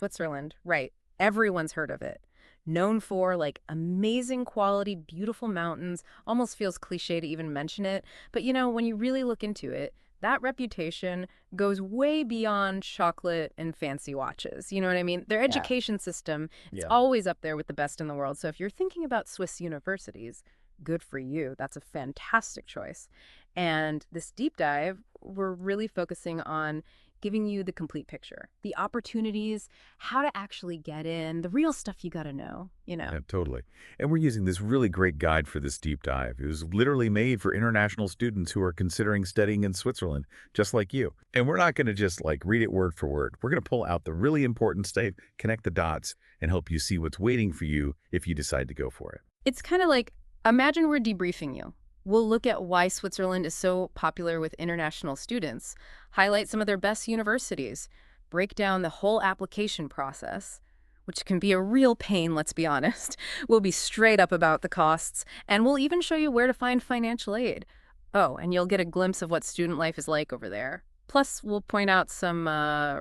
Switzerland, right. Everyone's heard of it. Known for like amazing quality, beautiful mountains. Almost feels cliche to even mention it. But when you really look into it, that reputation goes way beyond chocolate and fancy watches. You know what I mean? Their Yeah. education system, it's Yeah. always up there with the best in the world. So if you're thinking about Swiss universities, good for you. That's a fantastic choice. And this deep dive, we're really focusing on giving you the complete picture, the opportunities, how to actually get in, the real stuff you got to know. Yeah, totally. And we're using this really great guide for this deep dive. It was literally made for international students who are considering studying in Switzerland, just like you. And we're not going to just read it word for word. We're going to pull out the really important stuff, connect the dots, and help you see what's waiting for you if you decide to go for it. It's kind of like, imagine we're debriefing you. We'll look at why Switzerland is so popular with international students, highlight some of their best universities, break down the whole application process, which can be a real pain, let's be honest. We'll be straight up about the costs, and we'll even show you where to find financial aid. Oh, and you'll get a glimpse of what student life is like over there. Plus, we'll point out some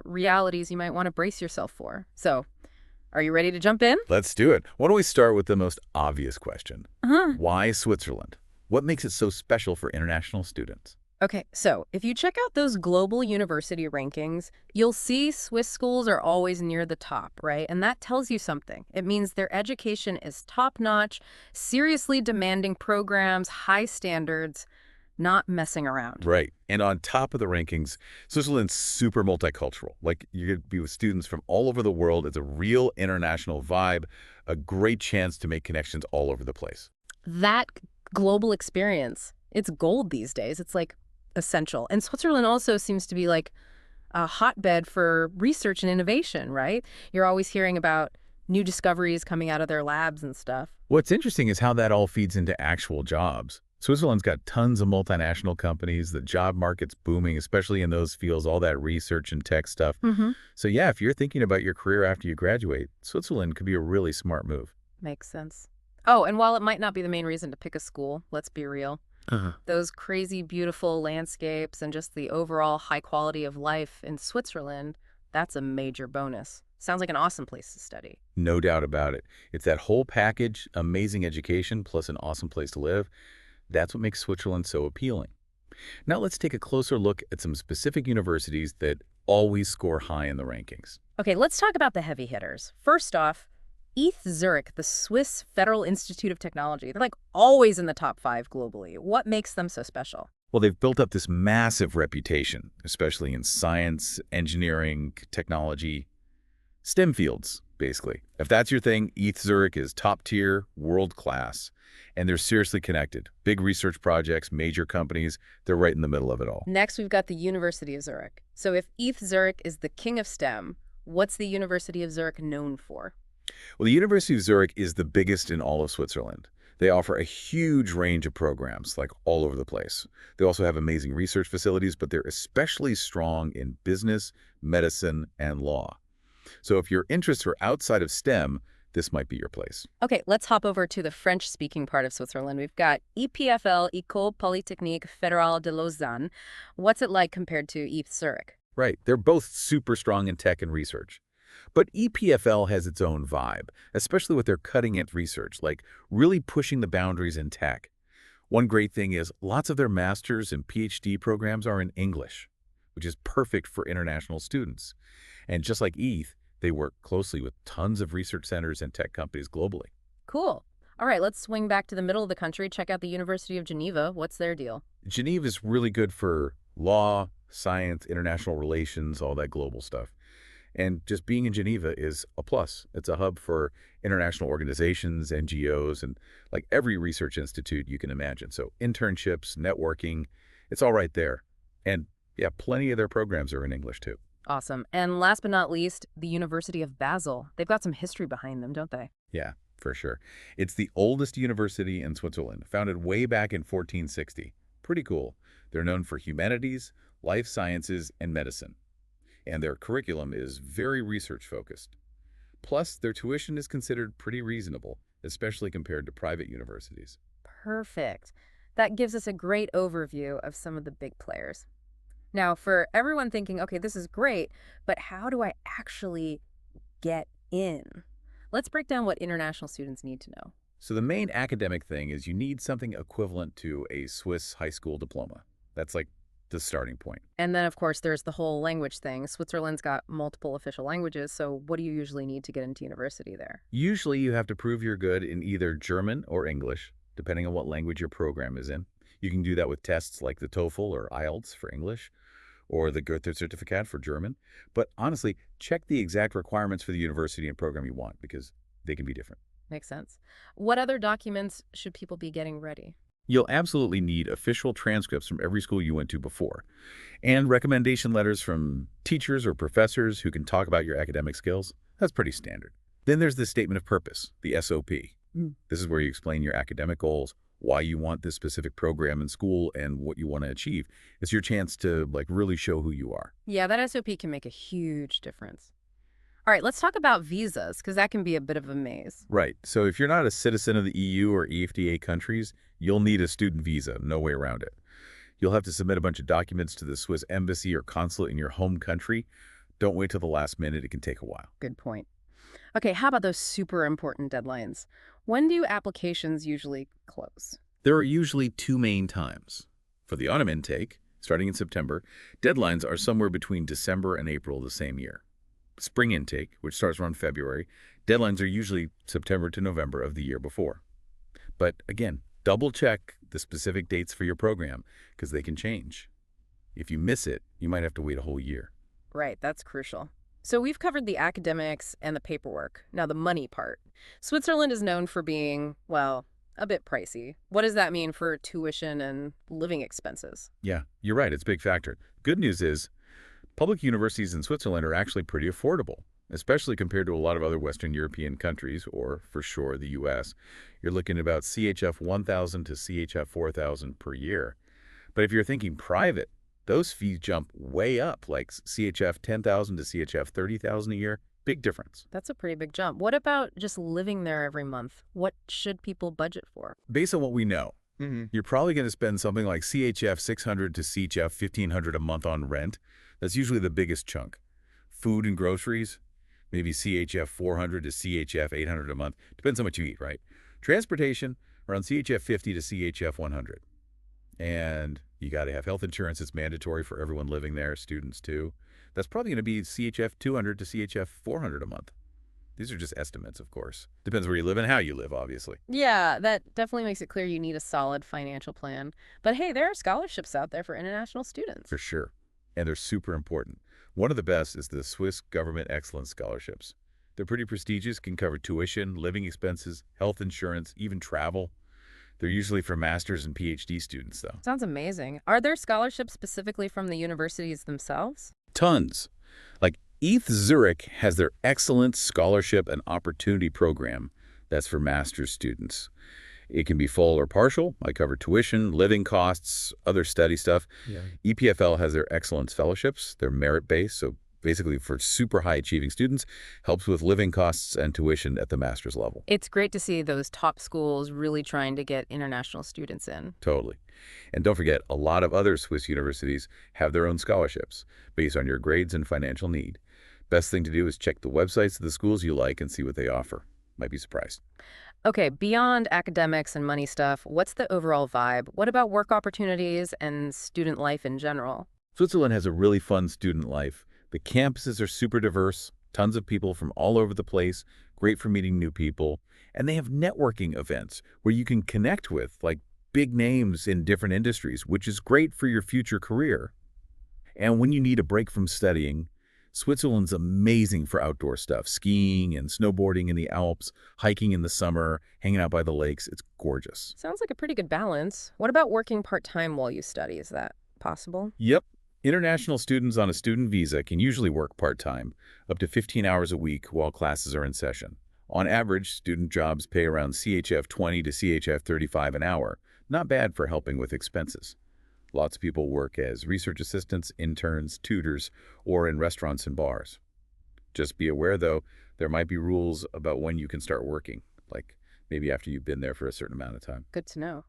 realities you might want to brace yourself for. So, are you ready to jump in? Let's do it. Why don't we start with the most obvious question? Uh-huh. Why Switzerland? What makes it so special for international students? Okay, so if you check out those global university rankings, you'll see Swiss schools are always near the top, right? And that tells you something. It means their education is top-notch, seriously demanding programs, high standards, not messing around. Right. And on top of the rankings, Switzerland's super multicultural. You're going to be with students from all over the world. It's a real international vibe, a great chance to make connections all over the place. That global experience, it's gold these days. It's like essential. And Switzerland also seems to be like a hotbed for research and innovation, right? You're always hearing about new discoveries coming out of their labs and stuff. What's interesting is how that all feeds into actual jobs. Switzerland's got tons of multinational companies. The job market's booming, especially in those fields, all that research and tech stuff. Mm-hmm. So yeah, if you're thinking about your career after you graduate, Switzerland could be a really smart move. Makes sense. Oh, and while it might not be the main reason to pick a school, let's be real. Uh-huh. Those crazy, beautiful landscapes and just the overall high quality of life in Switzerland, that's a major bonus. Sounds like an awesome place to study. No doubt about it. It's that whole package, amazing education plus an awesome place to live. That's what makes Switzerland so appealing. Now let's take a closer look at some specific universities that always score high in the rankings. Okay, let's talk about the heavy hitters. First off, ETH Zurich, the Swiss Federal Institute of Technology. They're like always in the top 5 globally. What makes them so special? Well, they've built up this massive reputation, especially in science, engineering, technology, STEM fields, basically. If that's your thing, ETH Zurich is top tier, world class, and they're seriously connected. Big research projects, major companies, they're right in the middle of it all. Next, we've got the University of Zurich. So if ETH Zurich is the king of STEM, what's the University of Zurich known for? Well, the University of Zurich is the biggest in all of Switzerland. They offer a huge range of programs, all over the place. They also have amazing research facilities, but they're especially strong in business, medicine, and law. So if your interests are outside of STEM, this might be your place. Okay, let's hop over to the French-speaking part of Switzerland. We've got EPFL, École Polytechnique Fédérale de Lausanne. What's it like compared to ETH Zurich? Right. They're both super strong in tech and research. But EPFL has its own vibe, especially with their cutting-edge research, really pushing the boundaries in tech. One great thing is lots of their master's and PhD programs are in English, which is perfect for international students. And just like ETH, they work closely with tons of research centers and tech companies globally. Cool. All right, let's swing back to the middle of the country, check out the University of Geneva. What's their deal? Geneva is really good for law, science, international relations, all that global stuff. And just being in Geneva is a plus. It's a hub for international organizations, NGOs, and every research institute you can imagine. So internships, networking, it's all right there. And yeah, plenty of their programs are in English too. Awesome. And last but not least, the University of Basel. They've got some history behind them, don't they? Yeah, for sure. It's the oldest university in Switzerland, founded way back in 1460. Pretty cool. They're known for humanities, life sciences, and medicine. And their curriculum is very research-focused. Plus, their tuition is considered pretty reasonable, especially compared to private universities. Perfect. That gives us a great overview of some of the big players. Now, for everyone thinking, okay, this is great, but how do I actually get in. Let's break down what international students need to know. So the main academic thing is you need something equivalent to a Swiss high school diploma. That's like the starting point. And then, of course, there's the whole language thing. Switzerland's got multiple official languages, so what do you usually need to get into university there? Usually you have to prove you're good in either German or English, depending on what language your program is in. You can do that with tests like the TOEFL or IELTS for English, or the Goethe Certificate for German. But honestly, check the exact requirements for the university and program you want, because they can be different. Makes sense. What other documents should people be getting ready? You'll absolutely need official transcripts from every school you went to before, and recommendation letters from teachers or professors who can talk about your academic skills. That's pretty standard. Then there's the statement of purpose, the SOP. This is where you explain your academic goals, why you want this specific program in school, and what you want to achieve. It's your chance to really show who you are. Yeah, that SOP can make a huge difference. All right, let's talk about visas, because that can be a bit of a maze. Right. So if you're not a citizen of the EU or EFTA countries, you'll need a student visa. No way around it. You'll have to submit a bunch of documents to the Swiss embassy or consulate in your home country. Don't wait till the last minute. It can take a while. Good point. Okay, how about those super important deadlines? When do applications usually close? There are usually two main times. For the autumn intake, starting in September, deadlines are somewhere between December and April of the same year. Spring intake, which starts around February, deadlines are usually September to November of the year before. But again, double check the specific dates for your program because they can change. If you miss it, you might have to wait a whole year. Right, that's crucial. So we've covered the academics and the paperwork. Now the money part. Switzerland is known for being, well, a bit pricey. What does that mean for tuition and living expenses? Yeah, you're right. It's a big factor. Good news is public universities in Switzerland are actually pretty affordable, especially compared to a lot of other Western European countries, or for sure the U.S. You're looking at about CHF 1,000 to CHF 4,000 per year. But if you're thinking private, those fees jump way up, like CHF 10,000 to CHF 30,000 a year. Big difference. That's a pretty big jump. What about just living there every month? What should people budget for? Based on what we know, you're probably going to spend something like CHF 600 to CHF 1,500 a month on rent. That's usually the biggest chunk. Food and groceries, maybe CHF 400 to CHF 800 a month. Depends on what you eat, right? Transportation, around CHF 50 to CHF 100. And you got to have health insurance. It's mandatory for everyone living there, students too. That's probably going to be CHF 200 to CHF 400 a month. These are just estimates, of course. Depends where you live and how you live, obviously. Yeah, that definitely makes it clear you need a solid financial plan. But hey, there are scholarships out there for international students. For sure. And they're super important. One of the best is the Swiss Government Excellence Scholarships. They're pretty prestigious, can cover tuition, living expenses, health insurance, even travel. They're usually for master's and PhD students, though. Sounds amazing. Are there scholarships specifically from the universities themselves? Tons. Like ETH Zurich has their Excellence Scholarship and Opportunity Program. That's for master's students. It can be full or partial. I cover tuition, living costs, other study stuff. Yeah. EPFL has their Excellence Fellowships. They're merit-based, so basically for super high-achieving students, helps with living costs and tuition at the master's level. It's great to see those top schools really trying to get international students in. Totally. And don't forget, a lot of other Swiss universities have their own scholarships based on your grades and financial need. Best thing to do is check the websites of the schools you like and see what they offer. Might be surprised. Okay, beyond academics and money stuff, what's the overall vibe? What about work opportunities and student life in general? Switzerland has a really fun student life. The campuses are super diverse, tons of people from all over the place, great for meeting new people, and they have networking events where you can connect with, like, big names in different industries, which is great for your future career. And when you need a break from studying, Switzerland's amazing for outdoor stuff, skiing and snowboarding in the Alps, hiking in the summer, hanging out by the lakes. It's gorgeous. Sounds like a pretty good balance. What about working part-time while you study? Is that possible? Yep. International students on a student visa can usually work part-time, up to 15 hours a week while classes are in session. On average, student jobs pay around CHF 20 to CHF 35 an hour. Not bad for helping with expenses. Lots of people work as research assistants, interns, tutors, or in restaurants and bars. Just be aware, though, there might be rules about when you can start working, like maybe after you've been there for a certain amount of time. Good to know.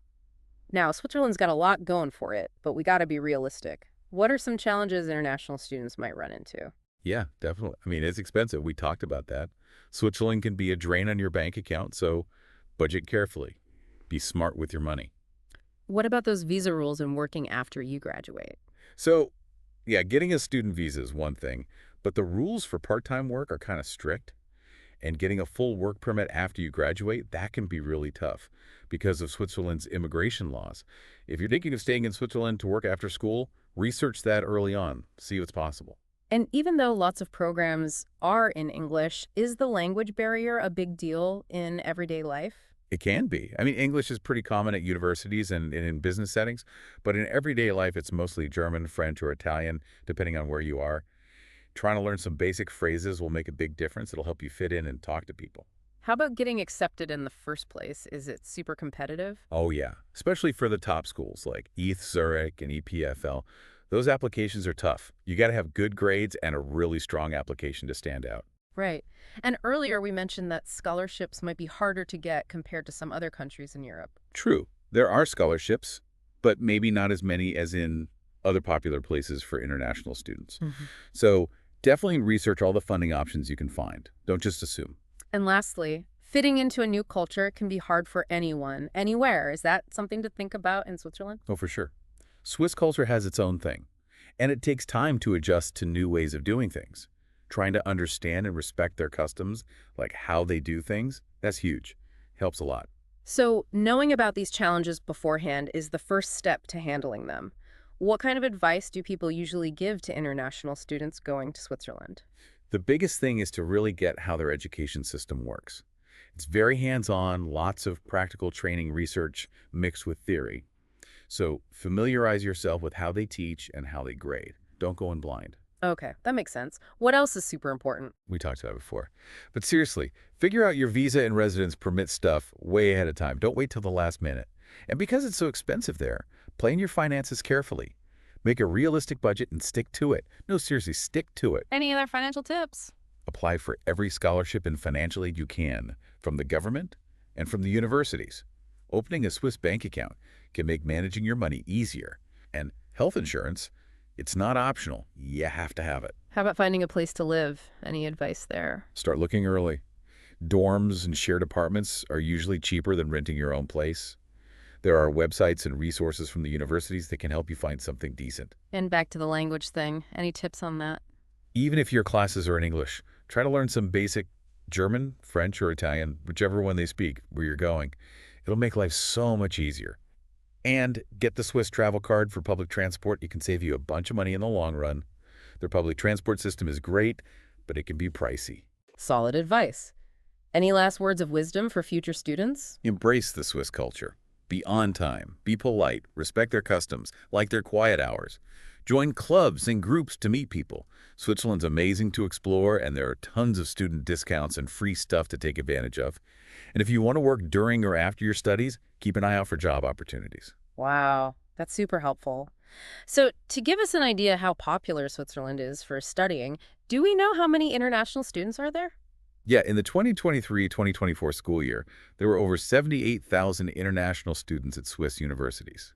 Now, Switzerland's got a lot going for it, but we got to be realistic. What are some challenges international students might run into? Yeah, definitely. I mean, it's expensive. We talked about that. Switzerland can be a drain on your bank account, so budget carefully. Be smart with your money. What about those visa rules and working after you graduate? So, yeah, getting a student visa is one thing, but the rules for part-time work are kind of strict, and getting a full work permit after you graduate, that can be really tough because of Switzerland's immigration laws. If you're thinking of staying in Switzerland to work after school, research that early on. See what's possible. And even though lots of programs are in English, is the language barrier a big deal in everyday life? It can be. I mean, English is pretty common at universities and in business settings, but in everyday life, it's mostly German, French, or Italian, depending on where you are. Trying to learn some basic phrases will make a big difference. It'll help you fit in and talk to people. How about getting accepted in the first place? Is it super competitive? Oh, yeah, especially for the top schools like ETH Zurich and EPFL. Those applications are tough. You got to have good grades and a really strong application to stand out. Right. And earlier we mentioned that scholarships might be harder to get compared to some other countries in Europe. True, there are scholarships, but maybe not as many as in other popular places for international students. Mhm. So definitely research all the funding options you can find. Don't just assume. And lastly, fitting into a new culture can be hard for anyone, anywhere. Is that something to think about in Switzerland? Oh, for sure. Swiss culture has its own thing, and it takes time to adjust to new ways of doing things. Trying to understand and respect their customs, like how they do things, that's huge. Helps a lot. So, knowing about these challenges beforehand is the first step to handling them. What kind of advice do people usually give to international students going to Switzerland? The biggest thing is to really get how their education system works. It's very hands-on, lots of practical training research mixed with theory. So familiarize yourself with how they teach and how they grade. Don't go in blind. Okay, that makes sense. What else is super important? We talked about it before. But seriously, figure out your visa and residence permit stuff way ahead of time. Don't wait till the last minute. And because it's so expensive there, plan your finances carefully. Make a realistic budget and stick to it. No, seriously, stick to it. Any other financial tips? Apply for every scholarship and financial aid you can, from the government and from the universities. Opening a Swiss bank account can make managing your money easier. And health insurance, it's not optional. You have to have it. How about finding a place to live? Any advice there? Start looking early. Dorms and shared apartments are usually cheaper than renting your own place. There are websites and resources from the universities that can help you find something decent. And back to the language thing. Any tips on that? Even if your classes are in English, try to learn some basic German, French, or Italian, whichever one they speak, where you're going. It'll make life so much easier. And get the Swiss travel card for public transport. It can save you a bunch of money in the long run. Their public transport system is great, but it can be pricey. Solid advice. Any last words of wisdom for future students? Embrace the Swiss culture. Be on time, be polite, respect their customs, like their quiet hours. Join clubs and groups to meet people. Switzerland's amazing to explore, and there are tons of student discounts and free stuff to take advantage of. And if you want to work during or after your studies, keep an eye out for job opportunities. Wow, that's super helpful. So, to give us an idea how popular Switzerland is for studying, do we know how many international students are there? Yeah, in the 2023-2024 school year, there were over 78,000 international students at Swiss universities.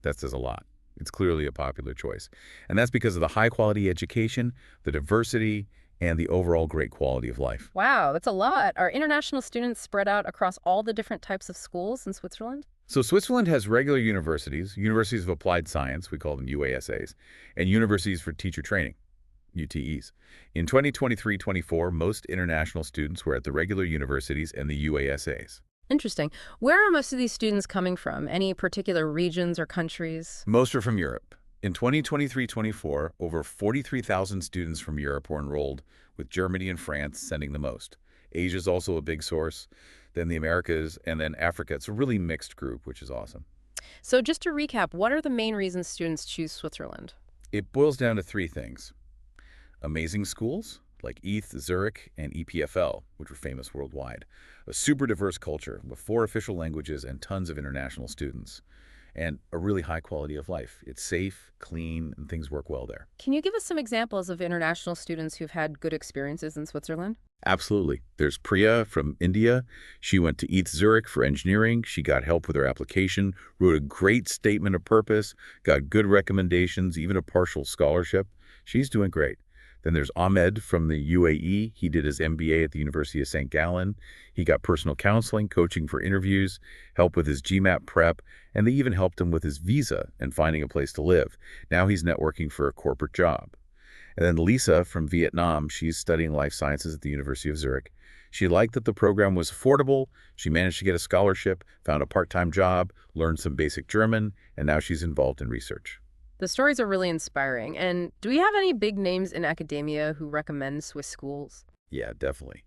That says a lot. It's clearly a popular choice. And that's because of the high-quality education, the diversity, and the overall great quality of life. Wow, that's a lot. Are international students spread out across all the different types of schools in Switzerland? So Switzerland has regular universities, universities of applied science, we call them UASAs, and universities for teacher training, UTEs. In 2023-24, most international students were at the regular universities and the UASAs. Interesting. Where are most of these students coming from? Any particular regions or countries? Most are from Europe. In 2023-24, over 43,000 students from Europe were enrolled, with Germany and France sending the most. Asia is also a big source, then the Americas, and then Africa. It's a really mixed group, which is awesome. So just to recap, what are the main reasons students choose Switzerland? It boils down to three things. Amazing schools, like ETH Zurich and EPFL, which were famous worldwide. A super diverse culture with 4 official languages and tons of international students. And a really high quality of life. It's safe, clean, and things work well there. Can you give us some examples of international students who've had good experiences in Switzerland? Absolutely. There's Priya from India. She went to ETH Zurich for engineering. She got help with her application, wrote a great statement of purpose, got good recommendations, even a partial scholarship. She's doing great. Then there's Ahmed from the UAE. He did his MBA at the University of St. Gallen. He got personal counseling, coaching for interviews, help with his GMAT prep, and they even helped him with his visa and finding a place to live. Now he's networking for a corporate job. And then Lisa from Vietnam, she's studying life sciences at the University of Zurich. She liked that the program was affordable. She managed to get a scholarship, found a part-time job, learned some basic German, and now she's involved in research. The stories are really inspiring. And do we have any big names in academia who recommend Swiss schools? Yeah, definitely.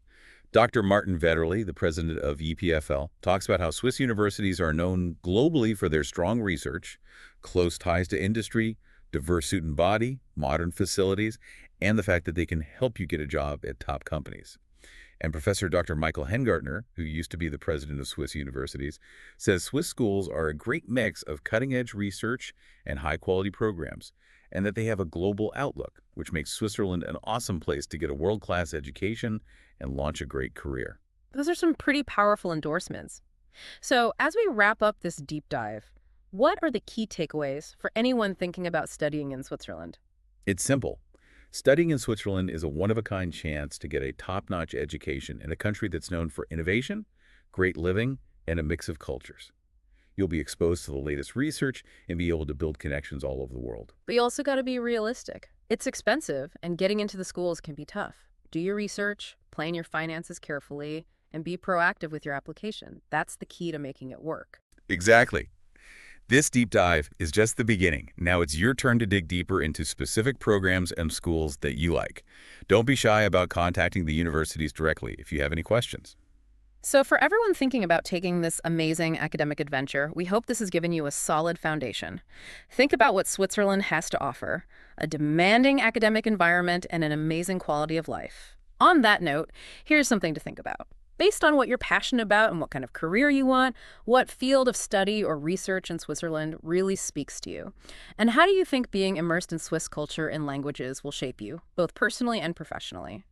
Dr. Martin Vetterli, the president of EPFL, talks about how Swiss universities are known globally for their strong research, close ties to industry, diverse student body, modern facilities, and the fact that they can help you get a job at top companies. And Professor Dr. Michael Hengartner, who used to be the president of Swiss universities, says Swiss schools are a great mix of cutting-edge research and high-quality programs, and that they have a global outlook, which makes Switzerland an awesome place to get a world-class education and launch a great career. Those are some pretty powerful endorsements. So as we wrap up this deep dive, what are the key takeaways for anyone thinking about studying in Switzerland? It's simple. Studying in Switzerland is a one-of-a-kind chance to get a top-notch education in a country that's known for innovation, great living, and a mix of cultures. You'll be exposed to the latest research and be able to build connections all over the world. But you also got to be realistic. It's expensive, and getting into the schools can be tough. Do your research, plan your finances carefully, and be proactive with your application. That's the key to making it work. Exactly. This deep dive is just the beginning. Now it's your turn to dig deeper into specific programs and schools that you like. Don't be shy about contacting the universities directly if you have any questions. So for everyone thinking about taking this amazing academic adventure, we hope this has given you a solid foundation. Think about what Switzerland has to offer: a demanding academic environment and an amazing quality of life. On that note, here's something to think about. Based on what you're passionate about and what kind of career you want, what field of study or research in Switzerland really speaks to you? And how do you think being immersed in Swiss culture and languages will shape you, both personally and professionally?